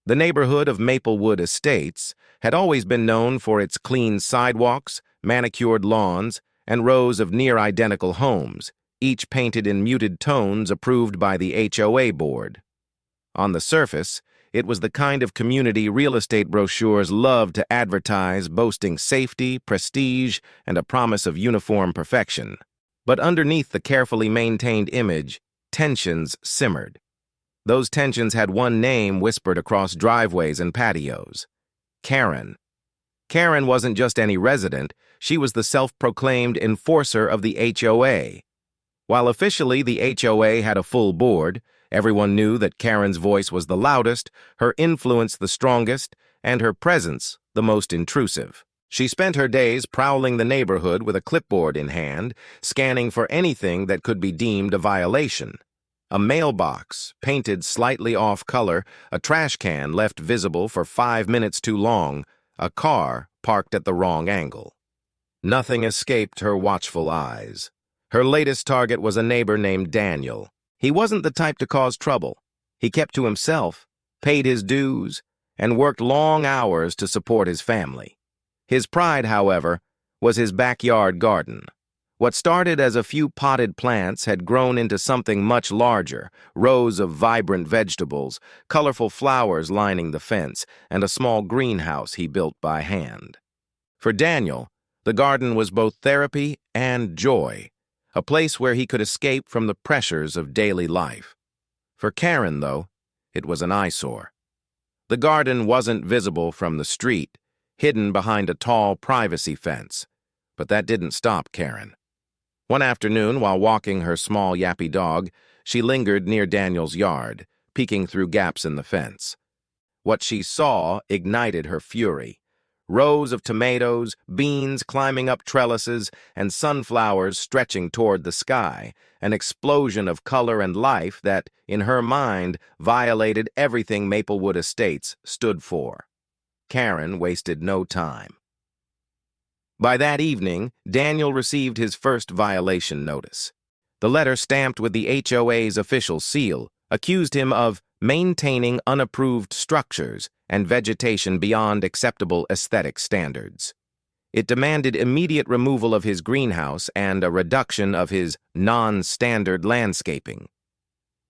The neighborhood of Maplewood Estates had always been known for its clean sidewalks, manicured lawns, and rows of near-identical homes, each painted in muted tones approved by the HOA board. On the surface, it was the kind of community real estate brochures loved to advertise, boasting safety, prestige, and a promise of uniform perfection. But underneath the carefully maintained image, tensions simmered. Those tensions had one name whispered across driveways and patios: Karen. Karen wasn't just any resident, she was the self-proclaimed enforcer of the HOA. While officially the HOA had a full board, everyone knew that Karen's voice was the loudest, her influence the strongest, and her presence the most intrusive. She spent her days prowling the neighborhood with a clipboard in hand, scanning for anything that could be deemed a violation. A mailbox, painted slightly off color, a trash can left visible for 5 minutes too long, a car parked at the wrong angle. Nothing escaped her watchful eyes. Her latest target was a neighbor named Daniel. He wasn't the type to cause trouble. He kept to himself, paid his dues, and worked long hours to support his family. His pride, however, was his backyard garden. What started as a few potted plants had grown into something much larger: rows of vibrant vegetables, colorful flowers lining the fence, and a small greenhouse he built by hand. For Daniel, the garden was both therapy and joy, a place where he could escape from the pressures of daily life. For Karen, though, it was an eyesore. The garden wasn't visible from the street, hidden behind a tall privacy fence, but that didn't stop Karen. One afternoon, while walking her small yappy dog, she lingered near Daniel's yard, peeking through gaps in the fence. What she saw ignited her fury. Rows of tomatoes, beans climbing up trellises, and sunflowers stretching toward the sky, an explosion of color and life that, in her mind, violated everything Maplewood Estates stood for. Karen wasted no time. By that evening, Daniel received his first violation notice. The letter, stamped with the HOA's official seal, accused him of maintaining unapproved structures and vegetation beyond acceptable aesthetic standards. It demanded immediate removal of his greenhouse and a reduction of his non-standard landscaping.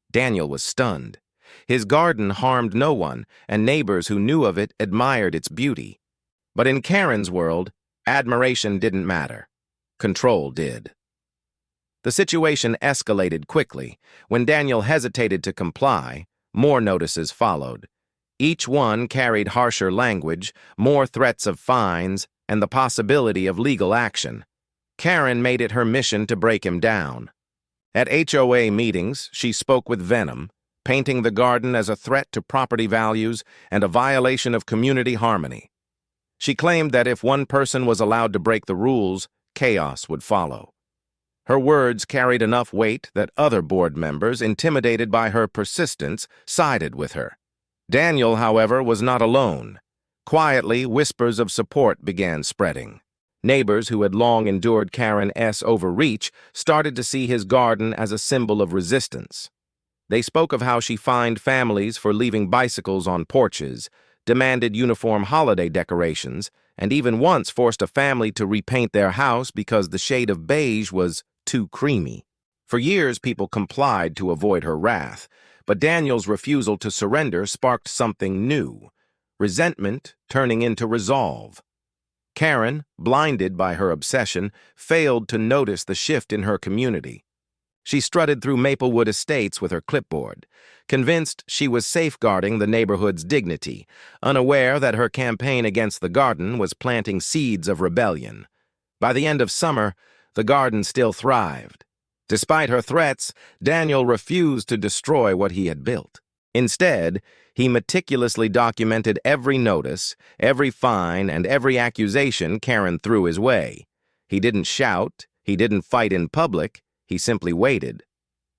Daniel was stunned. His garden harmed no one, and neighbors who knew of it admired its beauty. But in Karen's world, admiration didn't matter. Control did. The situation escalated quickly. When Daniel hesitated to comply, more notices followed. Each one carried harsher language, more threats of fines, and the possibility of legal action. Karen made it her mission to break him down. At HOA meetings, she spoke with venom, painting the garden as a threat to property values and a violation of community harmony. She claimed that if one person was allowed to break the rules, chaos would follow. Her words carried enough weight that other board members, intimidated by her persistence, sided with her. Daniel, however, was not alone. Quietly, whispers of support began spreading. Neighbors who had long endured Karen's overreach started to see his garden as a symbol of resistance. They spoke of how she fined families for leaving bicycles on porches, demanded uniform holiday decorations, and even once forced a family to repaint their house because the shade of beige was too creamy. For years, people complied to avoid her wrath, but Daniel's refusal to surrender sparked something new: resentment turning into resolve. Karen, blinded by her obsession, failed to notice the shift in her community. She strutted through Maplewood Estates with her clipboard, convinced she was safeguarding the neighborhood's dignity, unaware that her campaign against the garden was planting seeds of rebellion. By the end of summer, the garden still thrived. Despite her threats, Daniel refused to destroy what he had built. Instead, he meticulously documented every notice, every fine, and every accusation Karen threw his way. He didn't shout, he didn't fight in public, he simply waited.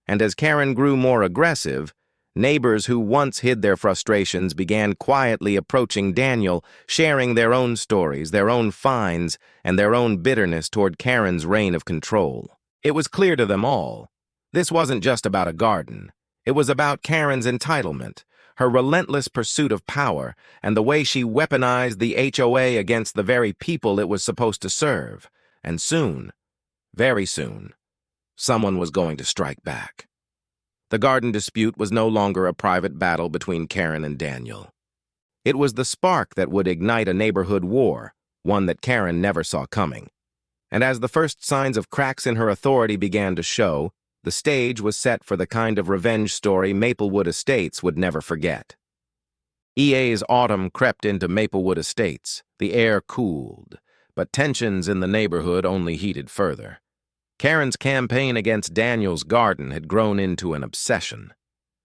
And as Karen grew more aggressive, neighbors who once hid their frustrations began quietly approaching Daniel, sharing their own stories, their own fines, and their own bitterness toward Karen's reign of control. It was clear to them all. This wasn't just about a garden. It was about Karen's entitlement, her relentless pursuit of power, and the way she weaponized the HOA against the very people it was supposed to serve. And soon, very soon, someone was going to strike back. The garden dispute was no longer a private battle between Karen and Daniel. It was the spark that would ignite a neighborhood war, one that Karen never saw coming. And as the first signs of cracks in her authority began to show, the stage was set for the kind of revenge story Maplewood Estates would never forget. EA's autumn crept into Maplewood Estates. The air cooled, but tensions in the neighborhood only heated further. Karen's campaign against Daniel's garden had grown into an obsession.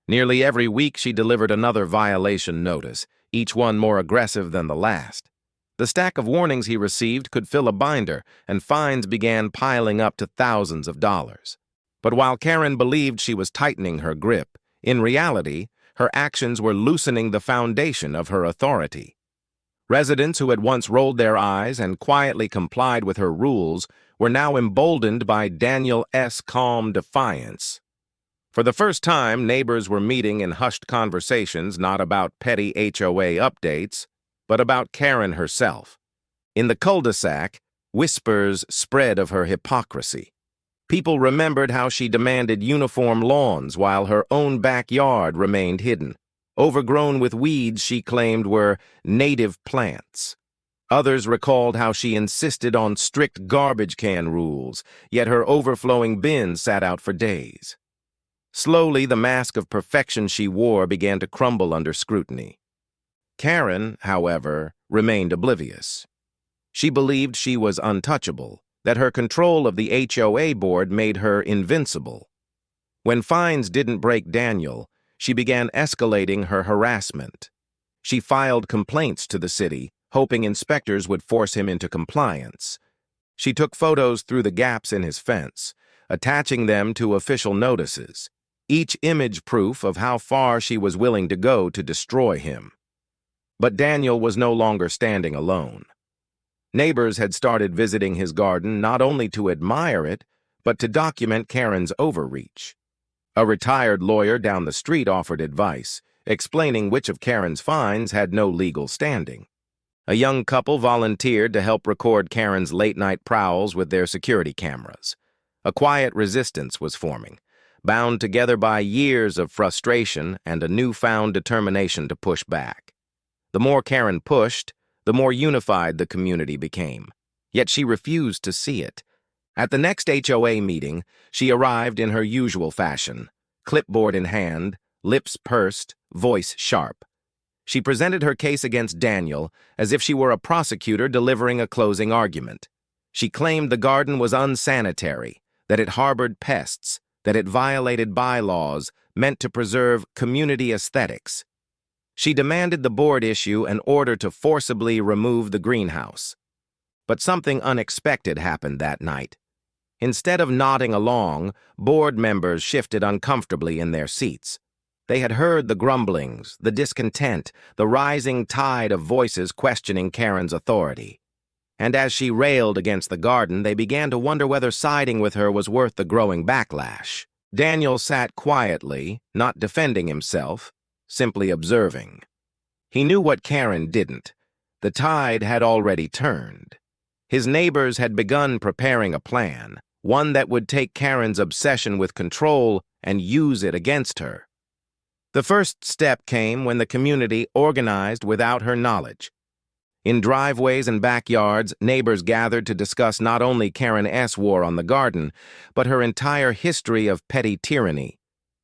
Nearly every week she delivered another violation notice, each one more aggressive than the last. The stack of warnings he received could fill a binder, and fines began piling up to thousands of dollars. But while Karen believed she was tightening her grip, in reality, her actions were loosening the foundation of her authority. Residents who had once rolled their eyes and quietly complied with her rules were now emboldened by Daniel's calm defiance. For the first time, neighbors were meeting in hushed conversations not about petty HOA updates, but about Karen herself. In the cul-de-sac, whispers spread of her hypocrisy. People remembered how she demanded uniform lawns while her own backyard remained hidden, overgrown with weeds she claimed were native plants. Others recalled how she insisted on strict garbage can rules, yet her overflowing bins sat out for days. Slowly, the mask of perfection she wore began to crumble under scrutiny. Karen, however, remained oblivious. She believed she was untouchable, that her control of the HOA board made her invincible. When fines didn't break Daniel, she began escalating her harassment. She filed complaints to the city, hoping inspectors would force him into compliance. She took photos through the gaps in his fence, attaching them to official notices, each image proof of how far she was willing to go to destroy him. But Daniel was no longer standing alone. Neighbors had started visiting his garden not only to admire it, but to document Karen's overreach. A retired lawyer down the street offered advice, explaining which of Karen's fines had no legal standing. A young couple volunteered to help record Karen's late-night prowls with their security cameras. A quiet resistance was forming, bound together by years of frustration and a newfound determination to push back. The more Karen pushed, the more unified the community became. Yet she refused to see it. At the next HOA meeting, she arrived in her usual fashion, clipboard in hand, lips pursed, voice sharp. She presented her case against Daniel as if she were a prosecutor delivering a closing argument. She claimed the garden was unsanitary, that it harbored pests, that it violated bylaws meant to preserve community aesthetics. She demanded the board issue an order to forcibly remove the greenhouse. But something unexpected happened that night. Instead of nodding along, board members shifted uncomfortably in their seats. They had heard the grumblings, the discontent, the rising tide of voices questioning Karen's authority. And as she railed against the garden, they began to wonder whether siding with her was worth the growing backlash. Daniel sat quietly, not defending himself, simply observing. He knew what Karen didn't. The tide had already turned. His neighbors had begun preparing a plan, one that would take Karen's obsession with control and use it against her. The first step came when the community organized without her knowledge. In driveways and backyards, neighbors gathered to discuss not only Karen's war on the garden, but her entire history of petty tyranny.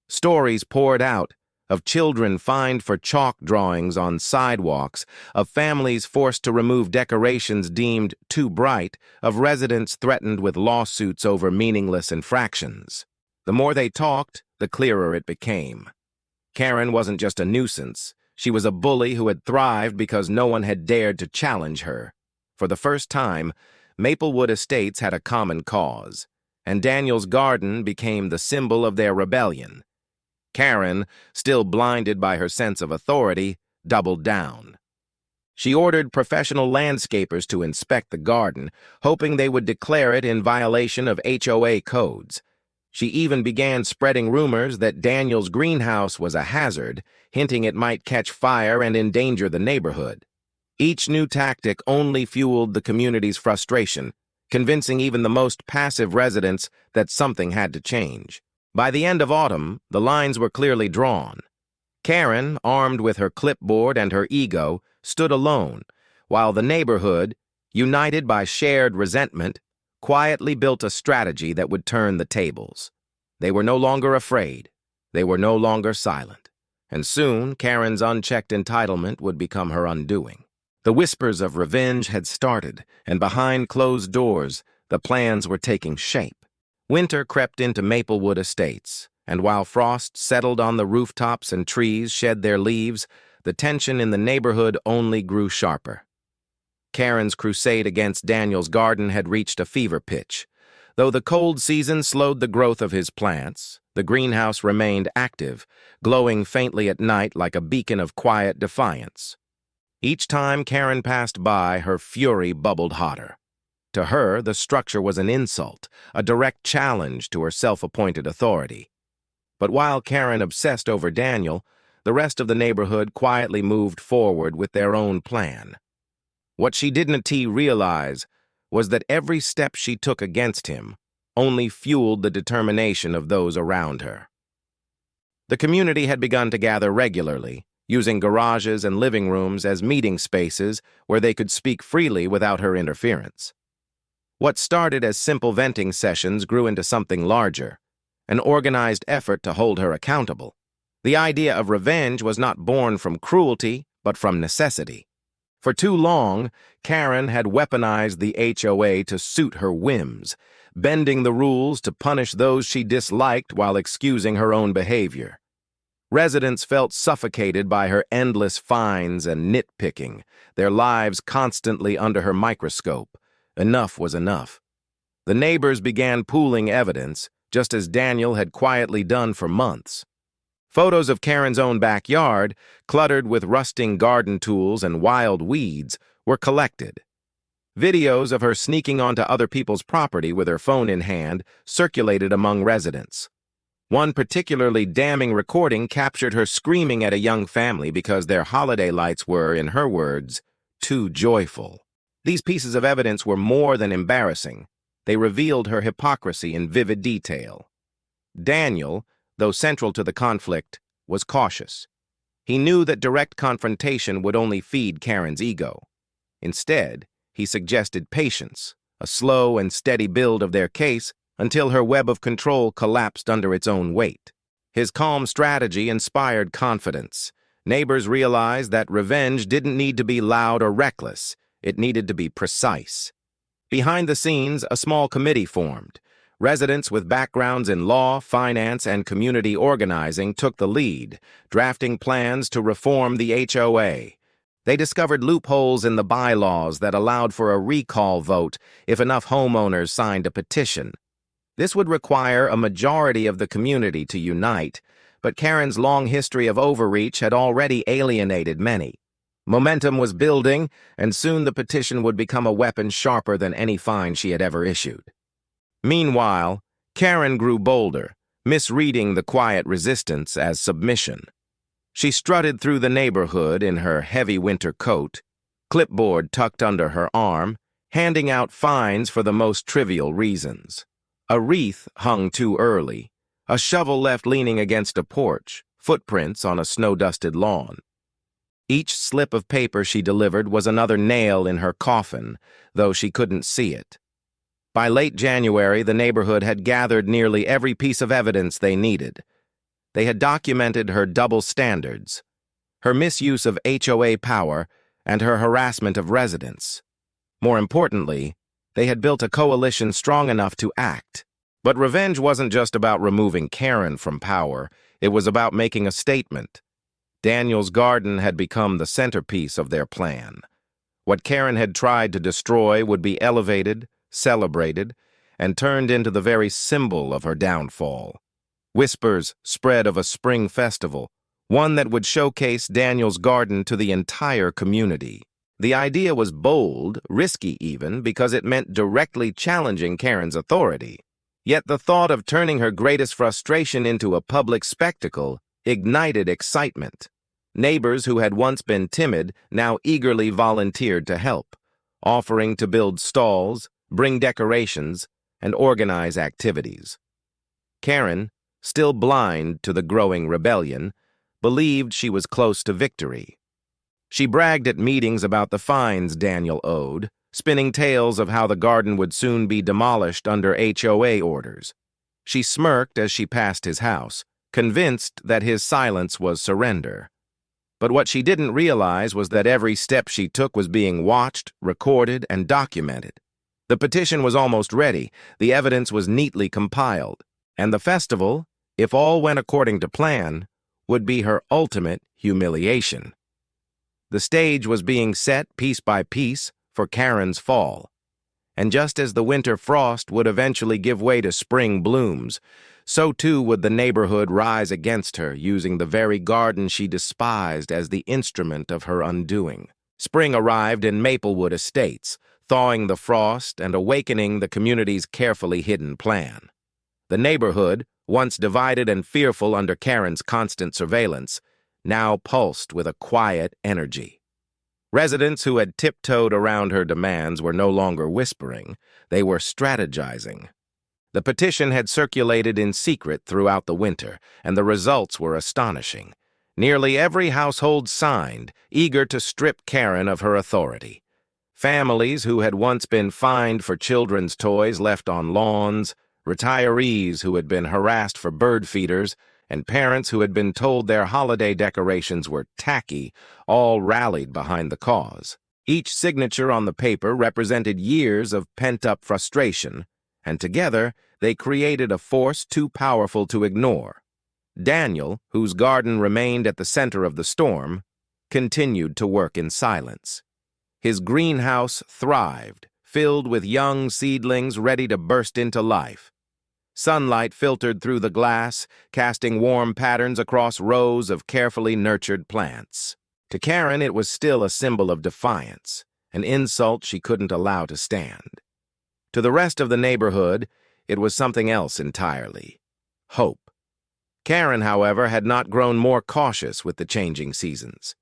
Stories poured out, of children fined for chalk drawings on sidewalks, of families forced to remove decorations deemed too bright, of residents threatened with lawsuits over meaningless infractions. The more they talked, the clearer it became. Karen wasn't just a nuisance. She was a bully who had thrived because no one had dared to challenge her. For the first time, Maplewood Estates had a common cause, and Daniel's garden became the symbol of their rebellion. Karen, still blinded by her sense of authority, doubled down. She ordered professional landscapers to inspect the garden, hoping they would declare it in violation of HOA codes. She even began spreading rumors that Daniel's greenhouse was a hazard, hinting it might catch fire and endanger the neighborhood. Each new tactic only fueled the community's frustration, convincing even the most passive residents that something had to change. By the end of autumn, the lines were clearly drawn. Karen, armed with her clipboard and her ego, stood alone, while the neighborhood, united by shared resentment, quietly built a strategy that would turn the tables. They were no longer afraid. They were no longer silent. And soon, Karen's unchecked entitlement would become her undoing. The whispers of revenge had started, and behind closed doors, the plans were taking shape. Winter crept into Maplewood Estates, and while frost settled on the rooftops and trees shed their leaves, the tension in the neighborhood only grew sharper. Karen's crusade against Daniel's garden had reached a fever pitch. Though the cold season slowed the growth of his plants, the greenhouse remained active, glowing faintly at night like a beacon of quiet defiance. Each time Karen passed by, her fury bubbled hotter. To her, the structure was an insult, a direct challenge to her self-appointed authority. But while Karen obsessed over Daniel, the rest of the neighborhood quietly moved forward with their own plan. What she didn't realize was that every step she took against him only fueled the determination of those around her. The community had begun to gather regularly, using garages and living rooms as meeting spaces where they could speak freely without her interference. What started as simple venting sessions grew into something larger, an organized effort to hold her accountable. The idea of revenge was not born from cruelty, but from necessity. For too long, Karen had weaponized the HOA to suit her whims, bending the rules to punish those she disliked while excusing her own behavior. Residents felt suffocated by her endless fines and nitpicking, their lives constantly under her microscope. Enough was enough. The neighbors began pooling evidence, just as Daniel had quietly done for months. Photos of Karen's own backyard, cluttered with rusting garden tools and wild weeds, were collected. Videos of her sneaking onto other people's property with her phone in hand circulated among residents. One particularly damning recording captured her screaming at a young family because their holiday lights were, in her words, too joyful. These pieces of evidence were more than embarrassing. They revealed her hypocrisy in vivid detail. Daniel, though central to the conflict, was cautious. He knew that direct confrontation would only feed Karen's ego. Instead, he suggested patience, a slow and steady build of their case until her web of control collapsed under its own weight. His calm strategy inspired confidence. Neighbors realized that revenge didn't need to be loud or reckless. It needed to be precise. Behind the scenes, a small committee formed. Residents with backgrounds in law, finance, and community organizing took the lead, drafting plans to reform the HOA. They discovered loopholes in the bylaws that allowed for a recall vote if enough homeowners signed a petition. This would require a majority of the community to unite, but Karen's long history of overreach had already alienated many. Momentum was building, and soon the petition would become a weapon sharper than any fine she had ever issued. Meanwhile, Karen grew bolder, misreading the quiet resistance as submission. She strutted through the neighborhood in her heavy winter coat, clipboard tucked under her arm, handing out fines for the most trivial reasons. A wreath hung too early, a shovel left leaning against a porch, footprints on a snow-dusted lawn. Each slip of paper she delivered was another nail in her coffin, though she couldn't see it. By late January, the neighborhood had gathered nearly every piece of evidence they needed. They had documented her double standards, her misuse of HOA power, and her harassment of residents. More importantly, they had built a coalition strong enough to act. But revenge wasn't just about removing Karen from power, it was about making a statement. Daniel's garden had become the centerpiece of their plan. What Karen had tried to destroy would be elevated, celebrated, and turned into the very symbol of her downfall. Whispers spread of a spring festival, one that would showcase Daniel's garden to the entire community. The idea was bold, risky even, because it meant directly challenging Karen's authority. Yet the thought of turning her greatest frustration into a public spectacle ignited excitement. Neighbors who had once been timid now eagerly volunteered to help, offering to build stalls, bring decorations, and organize activities. Karen, still blind to the growing rebellion, believed she was close to victory. She bragged at meetings about the fines Daniel owed, spinning tales of how the garden would soon be demolished under HOA orders. She smirked as she passed his house, convinced that his silence was surrender. But what she didn't realize was that every step she took was being watched, recorded, and documented. The petition was almost ready, the evidence was neatly compiled, and the festival, if all went according to plan, would be her ultimate humiliation. The stage was being set piece by piece for Karen's fall. And just as the winter frost would eventually give way to spring blooms, so too would the neighborhood rise against her, using the very garden she despised as the instrument of her undoing. Spring arrived in Maplewood Estates, thawing the frost and awakening the community's carefully hidden plan. The neighborhood, once divided and fearful under Karen's constant surveillance, now pulsed with a quiet energy. Residents who had tiptoed around her demands were no longer whispering, they were strategizing. The petition had circulated in secret throughout the winter, and the results were astonishing. Nearly every household signed, eager to strip Karen of her authority. Families who had once been fined for children's toys left on lawns, retirees who had been harassed for bird feeders, and parents who had been told their holiday decorations were tacky, all rallied behind the cause. Each signature on the paper represented years of pent-up frustration, and together they created a force too powerful to ignore. Daniel, whose garden remained at the center of the storm, continued to work in silence. His greenhouse thrived, filled with young seedlings ready to burst into life. Sunlight filtered through the glass, casting warm patterns across rows of carefully nurtured plants. To Karen, it was still a symbol of defiance, an insult she couldn't allow to stand. To the rest of the neighborhood, it was something else entirely: hope. Karen, however, had not grown more cautious with the changing seasons.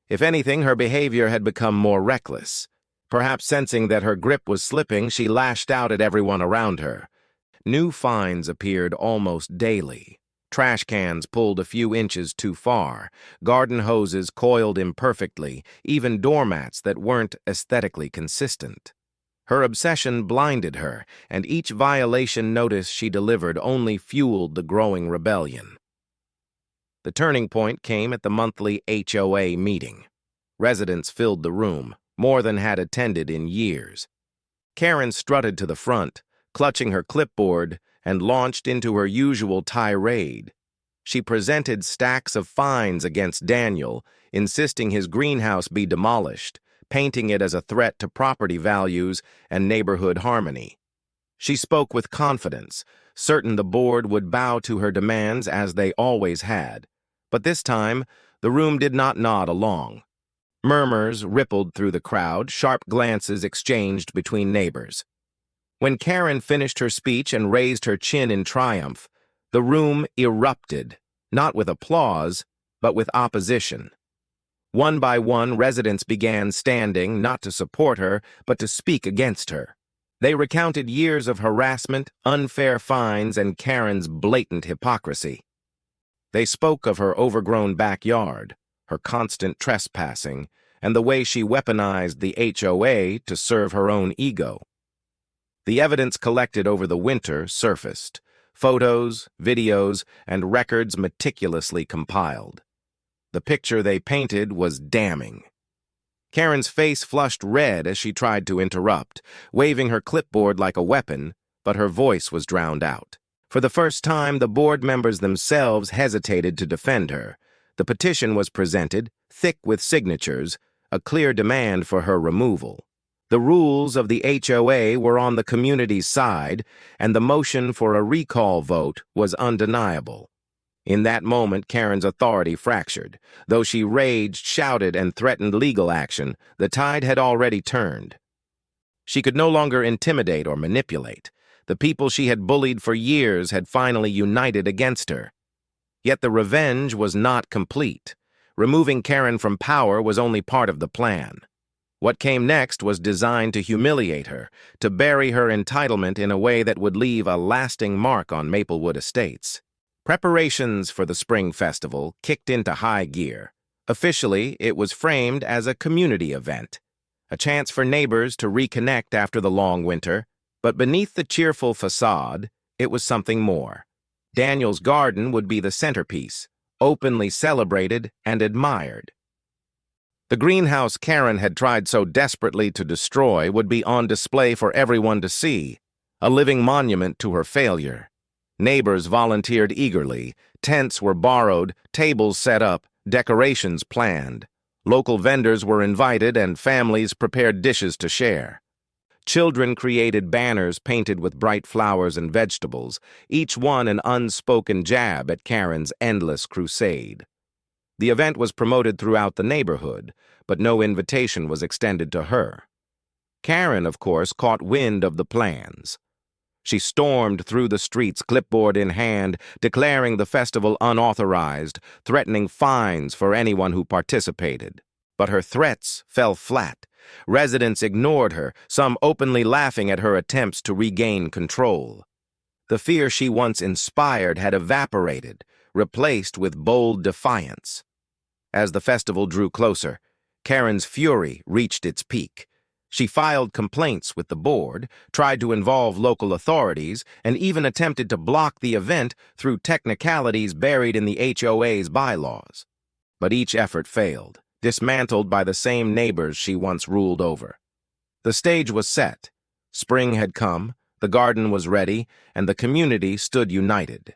If anything, her behavior had become more reckless. Perhaps sensing that her grip was slipping, she lashed out at everyone around her. New fines appeared almost daily. Trash cans pulled a few inches too far, garden hoses coiled imperfectly, even doormats that weren't aesthetically consistent. Her obsession blinded her, and each violation notice she delivered only fueled the growing rebellion. The turning point came at the monthly HOA meeting. Residents filled the room, more than had attended in years. Karen strutted to the front, clutching her clipboard, and launched into her usual tirade. She presented stacks of fines against Daniel, insisting his greenhouse be demolished, painting it as a threat to property values and neighborhood harmony. She spoke with confidence, certain the board would bow to her demands as they always had. But this time, the room did not nod along. Murmurs rippled through the crowd, sharp glances exchanged between neighbors. When Karen finished her speech and raised her chin in triumph, the room erupted, not with applause, but with opposition. One by one, residents began standing, not to support her, but to speak against her. They recounted years of harassment, unfair fines, and Karen's blatant hypocrisy. They spoke of her overgrown backyard, her constant trespassing, and the way she weaponized the HOA to serve her own ego. The evidence collected over the winter surfaced: photos, videos, and records meticulously compiled. The picture they painted was damning. Karen's face flushed red as she tried to interrupt, waving her clipboard like a weapon, but her voice was drowned out. For the first time, the board members themselves hesitated to defend her. The petition was presented, thick with signatures, a clear demand for her removal. The rules of the HOA were on the community's side, and the motion for a recall vote was undeniable. In that moment, Karen's authority fractured. Though she raged, shouted, and threatened legal action, the tide had already turned. She could no longer intimidate or manipulate. The people she had bullied for years had finally united against her. Yet the revenge was not complete. Removing Karen from power was only part of the plan. What came next was designed to humiliate her, to bury her entitlement in a way that would leave a lasting mark on Maplewood Estates. Preparations for the Spring Festival kicked into high gear. Officially, it was framed as a community event, a chance for neighbors to reconnect after the long winter. But beneath the cheerful facade, it was something more. Daniel's garden would be the centerpiece, openly celebrated and admired. The greenhouse Karen had tried so desperately to destroy would be on display for everyone to see, a living monument to her failure. Neighbors volunteered eagerly, tents were borrowed, tables set up, decorations planned. Local vendors were invited and families prepared dishes to share. Children created banners painted with bright flowers and vegetables, each one an unspoken jab at Karen's endless crusade. The event was promoted throughout the neighborhood, but no invitation was extended to her. Karen, of course, caught wind of the plans. She stormed through the streets, clipboard in hand, declaring the festival unauthorized, threatening fines for anyone who participated. But her threats fell flat. Residents ignored her, some openly laughing at her attempts to regain control. The fear she once inspired had evaporated, replaced with bold defiance. As the festival drew closer, Karen's fury reached its peak. She filed complaints with the board, tried to involve local authorities, and even attempted to block the event through technicalities buried in the HOA's bylaws. But each effort failed, dismantled by the same neighbors she once ruled over. The stage was set. Spring had come, the garden was ready, and the community stood united.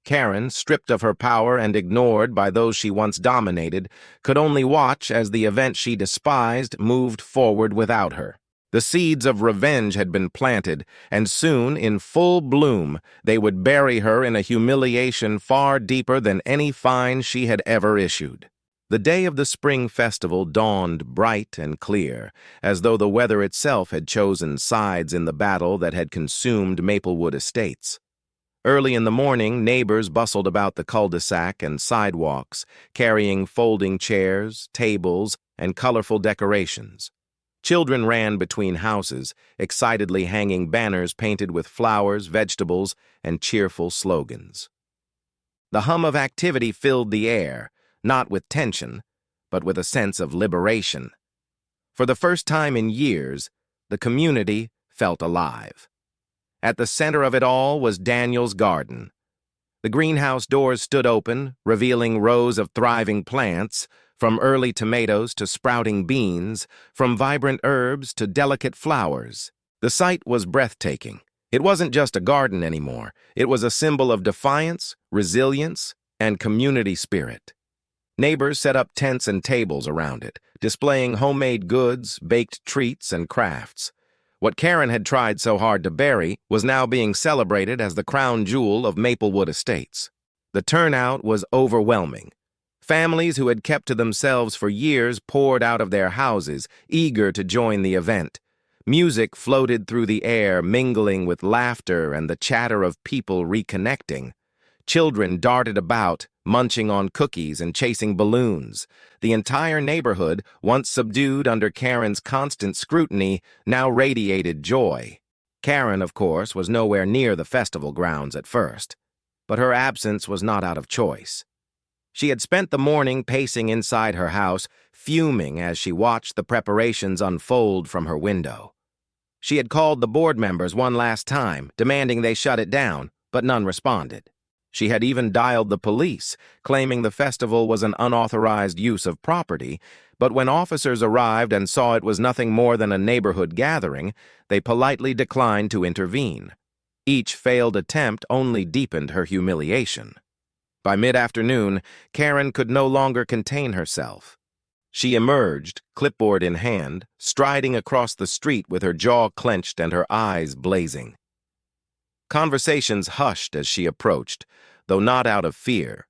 Karen, stripped of her power and ignored by those she once dominated, could only watch as the event she despised moved forward without her. The seeds of revenge had been planted, and soon, in full bloom, they would bury her in a humiliation far deeper than any fine she had ever issued. The day of the spring festival dawned bright and clear, as though the weather itself had chosen sides in the battle that had consumed Maplewood Estates. Early in the morning, neighbors bustled about the cul-de-sac and sidewalks, carrying folding chairs, tables, and colorful decorations. Children ran between houses, excitedly hanging banners painted with flowers, vegetables, and cheerful slogans. The hum of activity filled the air, not with tension, but with a sense of liberation. For the first time in years, the community felt alive. At the center of it all was Daniel's garden. The greenhouse doors stood open, revealing rows of thriving plants, from early tomatoes to sprouting beans, from vibrant herbs to delicate flowers. The sight was breathtaking. It wasn't just a garden anymore. It was a symbol of defiance, resilience, and community spirit. Neighbors set up tents and tables around it, displaying homemade goods, baked treats, and crafts. What Karen had tried so hard to bury was now being celebrated as the crown jewel of Maplewood Estates. The turnout was overwhelming. Families who had kept to themselves for years poured out of their houses, eager to join the event. Music floated through the air, mingling with laughter and the chatter of people reconnecting. Children darted about, munching on cookies and chasing balloons. The entire neighborhood, once subdued under Karen's constant scrutiny, now radiated joy. Karen, of course, was nowhere near the festival grounds at first, but her absence was not out of choice. She had spent the morning pacing inside her house, fuming as she watched the preparations unfold from her window. She had called the board members one last time, demanding they shut it down, but none responded. She had even dialed the police, claiming the festival was an unauthorized use of property, but when officers arrived and saw it was nothing more than a neighborhood gathering, they politely declined to intervene. Each failed attempt only deepened her humiliation. By mid-afternoon, Karen could no longer contain herself. She emerged, clipboard in hand, striding across the street with her jaw clenched and her eyes blazing. Conversations hushed as she approached, though not out of fear.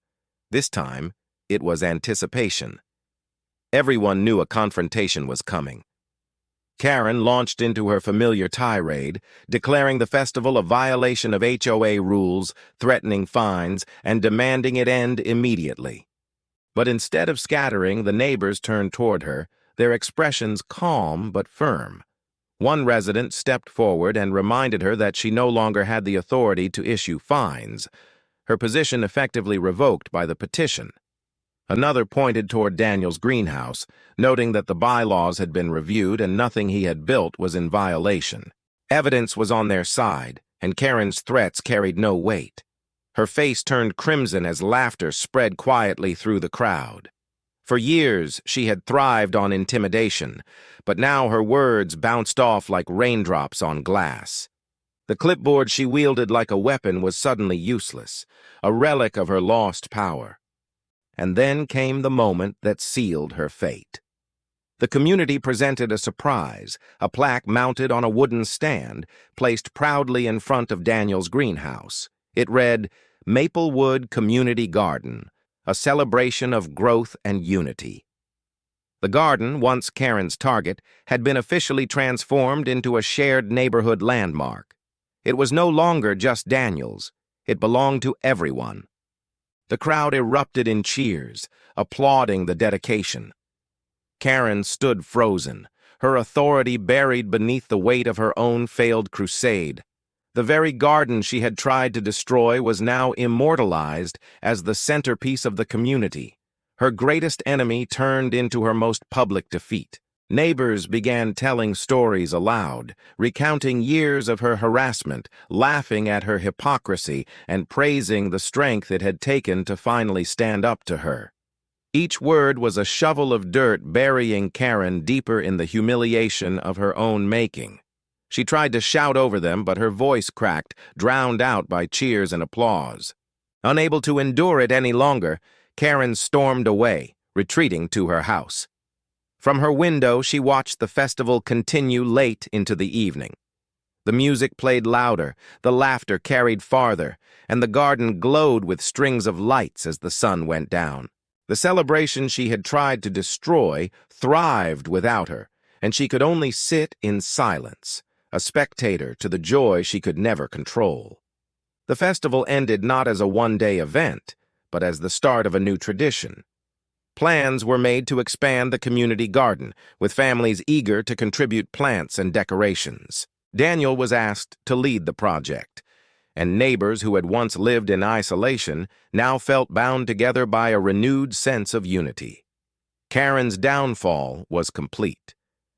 This time, it was anticipation. Everyone knew a confrontation was coming. Karen launched into her familiar tirade, declaring the festival a violation of HOA rules, threatening fines, and demanding it end immediately. But instead of scattering, the neighbors turned toward her, their expressions calm but firm. One resident stepped forward and reminded her that she no longer had the authority to issue fines, her position effectively revoked by the petition. Another pointed toward Daniel's greenhouse, noting that the bylaws had been reviewed and nothing he had built was in violation. Evidence was on their side, and Karen's threats carried no weight. Her face turned crimson as laughter spread quietly through the crowd. For years, she had thrived on intimidation, but now her words bounced off like raindrops on glass. The clipboard she wielded like a weapon was suddenly useless, a relic of her lost power. And then came the moment that sealed her fate. The community presented a surprise, a plaque mounted on a wooden stand, placed proudly in front of Daniel's greenhouse. It read, "Maplewood Community Garden, a celebration of growth and unity." The garden, once Karen's target, had been officially transformed into a shared neighborhood landmark. It was no longer just Daniel's. It belonged to everyone. The crowd erupted in cheers, applauding the dedication. Karen stood frozen, her authority buried beneath the weight of her own failed crusade. The very garden she had tried to destroy was now immortalized as the centerpiece of the community. Her greatest enemy turned into her most public defeat. Neighbors began telling stories aloud, recounting years of her harassment, laughing at her hypocrisy, and praising the strength it had taken to finally stand up to her. Each word was a shovel of dirt burying Karen deeper in the humiliation of her own making. She tried to shout over them, but her voice cracked, drowned out by cheers and applause. Unable to endure it any longer, Karen stormed away, retreating to her house. From her window, she watched the festival continue late into the evening. The music played louder, the laughter carried farther, and the garden glowed with strings of lights as the sun went down. The celebration she had tried to destroy thrived without her, and she could only sit in silence, a spectator to the joy she could never control. The festival ended not as a one-day event, but as the start of a new tradition. Plans were made to expand the community garden, with families eager to contribute plants and decorations. Daniel was asked to lead the project, and neighbors who had once lived in isolation now felt bound together by a renewed sense of unity. Karen's downfall was complete.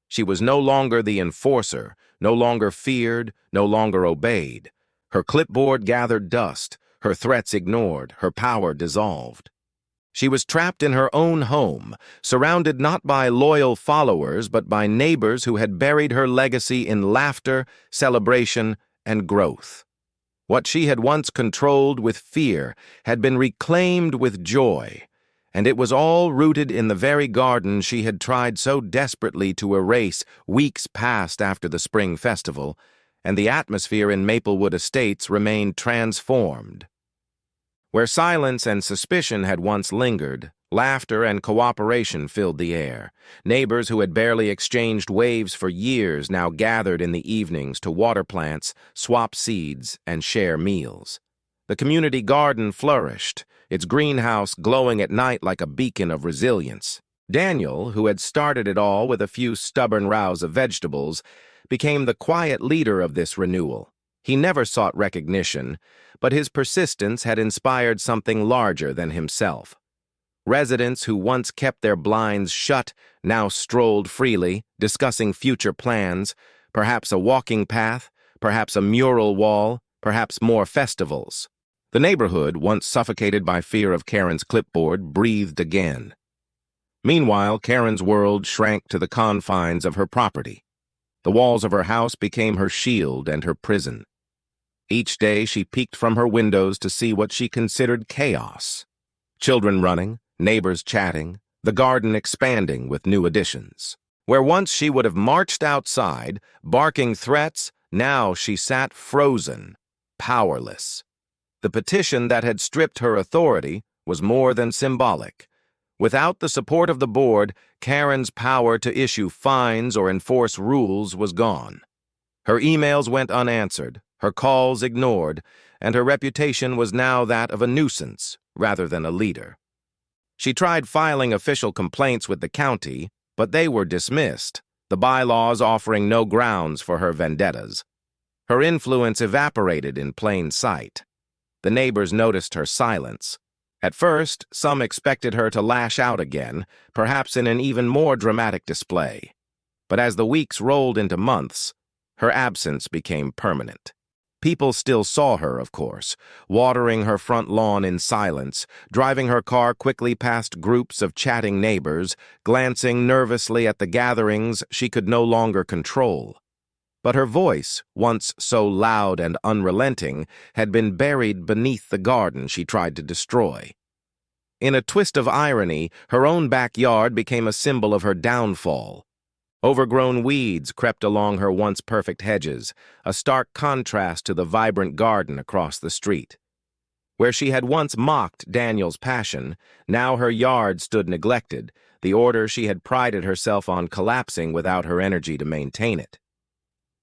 She was no longer the enforcer, no longer feared, no longer obeyed. Her clipboard gathered dust, her threats ignored, her power dissolved. She was trapped in her own home, surrounded not by loyal followers, but by neighbors who had buried her legacy in laughter, celebration, and growth. What she had once controlled with fear had been reclaimed with joy, and it was all rooted in the very garden she had tried so desperately to erase weeks past after the spring festival, and the atmosphere in Maplewood Estates remained transformed. Where silence and suspicion had once lingered, laughter and cooperation filled the air. Neighbors who had barely exchanged waves for years now gathered in the evenings to water plants, swap seeds, and share meals. The community garden flourished, its greenhouse glowing at night like a beacon of resilience. Daniel, who had started it all with a few stubborn rows of vegetables, became the quiet leader of this renewal. He never sought recognition, but his persistence had inspired something larger than himself. Residents who once kept their blinds shut now strolled freely, discussing future plans, perhaps a walking path, perhaps a mural wall, perhaps more festivals. The neighborhood, once suffocated by fear of Karen's clipboard, breathed again. Meanwhile, Karen's world shrank to the confines of her property. The walls of her house became her shield and her prison. Each day she peeked from her windows to see what she considered chaos. Children running, neighbors chatting, the garden expanding with new additions. Where once she would have marched outside, barking threats, now she sat frozen, powerless. The petition that had stripped her authority was more than symbolic. Without the support of the board, Karen's power to issue fines or enforce rules was gone. Her emails went unanswered, her calls ignored, and her reputation was now that of a nuisance rather than a leader. She tried filing official complaints with the county, but they were dismissed, the bylaws offering no grounds for her vendettas. Her influence evaporated in plain sight. The neighbors noticed her silence. At first, some expected her to lash out again, perhaps in an even more dramatic display. But as the weeks rolled into months, her absence became permanent. People still saw her, of course, watering her front lawn in silence, driving her car quickly past groups of chatting neighbors, glancing nervously at the gatherings she could no longer control. But her voice, once so loud and unrelenting, had been buried beneath the garden she tried to destroy. In a twist of irony, her own backyard became a symbol of her downfall. Overgrown weeds crept along her once perfect hedges, a stark contrast to the vibrant garden across the street. Where she had once mocked Daniel's passion, now her yard stood neglected, the order she had prided herself on collapsing without her energy to maintain it.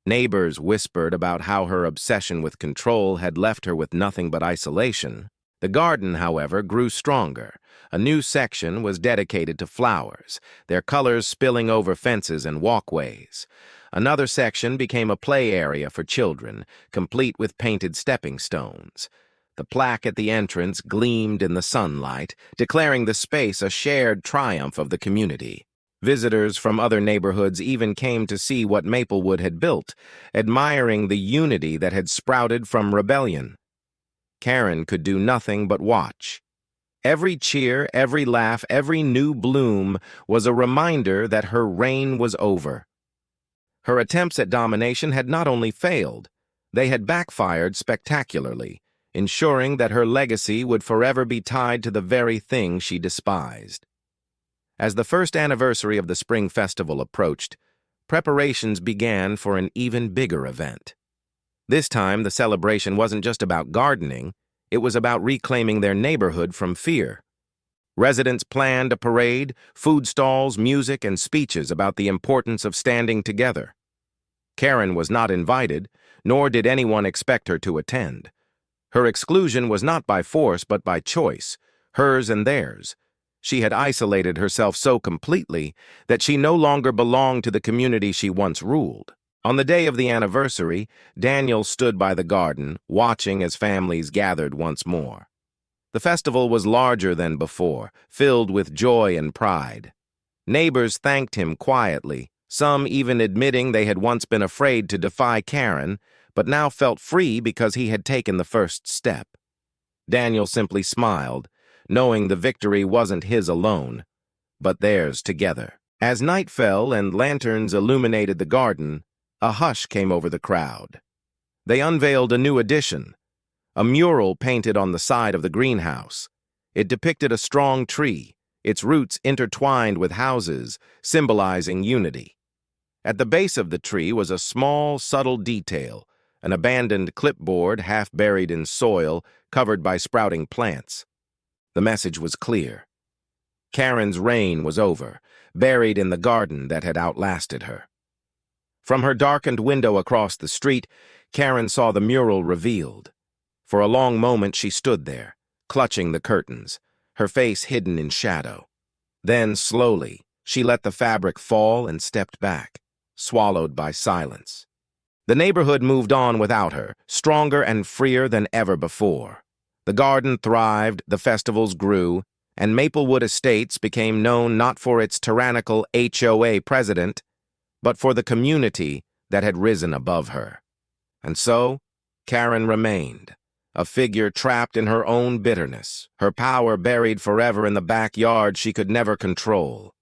Neighbors whispered about how her obsession with control had left her with nothing but isolation. The garden, however, grew stronger. A new section was dedicated to flowers, their colors spilling over fences and walkways. Another section became a play area for children, complete with painted stepping stones. The plaque at the entrance gleamed in the sunlight, declaring the space a shared triumph of the community. Visitors from other neighborhoods even came to see what Maplewood had built, admiring the unity that had sprouted from rebellion. Karen could do nothing but watch. Every cheer, every laugh, every new bloom was a reminder that her reign was over. Her attempts at domination had not only failed, they had backfired spectacularly, ensuring that her legacy would forever be tied to the very thing she despised. As the first anniversary of the Spring Festival approached, preparations began for an even bigger event. This time, the celebration wasn't just about gardening, it was about reclaiming their neighborhood from fear. Residents planned a parade, food stalls, music, and speeches about the importance of standing together. Karen was not invited, nor did anyone expect her to attend. Her exclusion was not by force but by choice, hers and theirs. She had isolated herself so completely that she no longer belonged to the community she once ruled. On the day of the anniversary, Daniel stood by the garden, watching as families gathered once more. The festival was larger than before, filled with joy and pride. Neighbors thanked him quietly, some even admitting they had once been afraid to defy Karen, but now felt free because he had taken the first step. Daniel simply smiled, knowing the victory wasn't his alone, but theirs together. As night fell and lanterns illuminated the garden, a hush came over the crowd. They unveiled a new addition, a mural painted on the side of the greenhouse. It depicted a strong tree, its roots intertwined with houses, symbolizing unity. At the base of the tree was a small, subtle detail, an abandoned clipboard half buried in soil, covered by sprouting plants. The message was clear. Karen's reign was over, buried in the garden that had outlasted her. From her darkened window across the street, Karen saw the mural revealed. For a long moment she stood there, clutching the curtains, her face hidden in shadow. Then, slowly, she let the fabric fall and stepped back, swallowed by silence. The neighborhood moved on without her, stronger and freer than ever before. The garden thrived, the festivals grew, and Maplewood Estates became known not for its tyrannical HOA president, but for the community that had risen above her. And so, Karen remained, a figure trapped in her own bitterness, her power buried forever in the backyard she could never control.